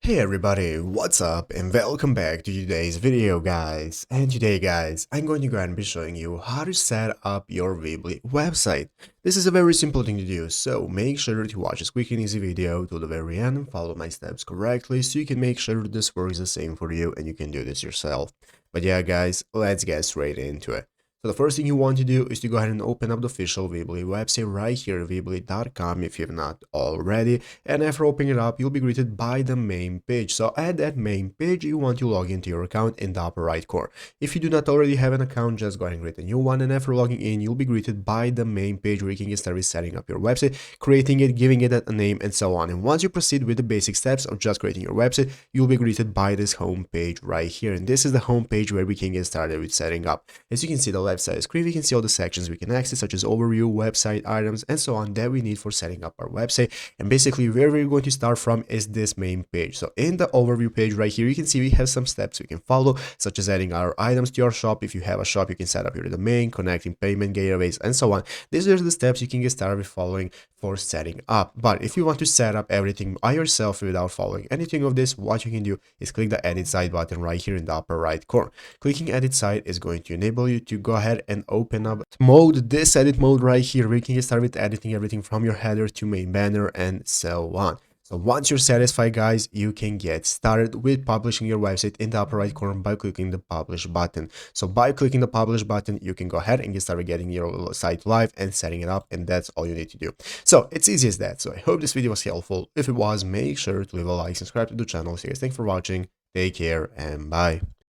Hey everybody, what's up and welcome back to today's video guys. And today guys, I'm going to go ahead and be showing you how to set up your Weebly website. This is a very simple thing to do, so make sure to watch this quick and easy video to the very end and follow my steps correctly so you can make sure this works the same for you and you can do this yourself. But yeah guys, let's get straight into it. So the first thing you want to do is to go ahead and open up the official Weebly website right here, weebly.com if you've not already. And after opening it up, you'll be greeted by the main page. So at that main page, you want to log into your account in the upper right corner. If you do not already have an account, just go ahead and create a new one. And after logging in, you'll be greeted by the main page where you can get started setting up your website, creating it, giving it a name, and so on. And once you proceed with the basic steps of just creating your website, you'll be greeted by this home page right here. And this is the home page where we can get started with setting up. As you can see, the left side of the screen, we can see all the sections we can access, such as overview, website, items, and so on that we need for setting up our website. And basically where we're going to start from is this main page. So in the overview page right here, you can see we have some steps we can follow, such as adding our items to your shop. If you have a shop, you can set up your domain, connecting payment gateways, and so on. These are the steps you can get started with following for setting up. But if you want to set up everything by yourself without following anything of this, what you can do is click the edit site button right here in the upper right corner. Clicking edit site is going to enable you to go ahead and open up mode, this edit mode right here, where you can get started with editing everything from your header to main banner and so on. So once you're satisfied guys, you can get started with publishing your website in the upper right corner by clicking the publish button. So by clicking the publish button, you can go ahead and get started getting your site live and setting it up, and that's all you need to do. So it's easy as that. So I hope this video was helpful. If it was, make sure to leave a like, subscribe to the channel. So guys, thanks for watching, take care, and bye.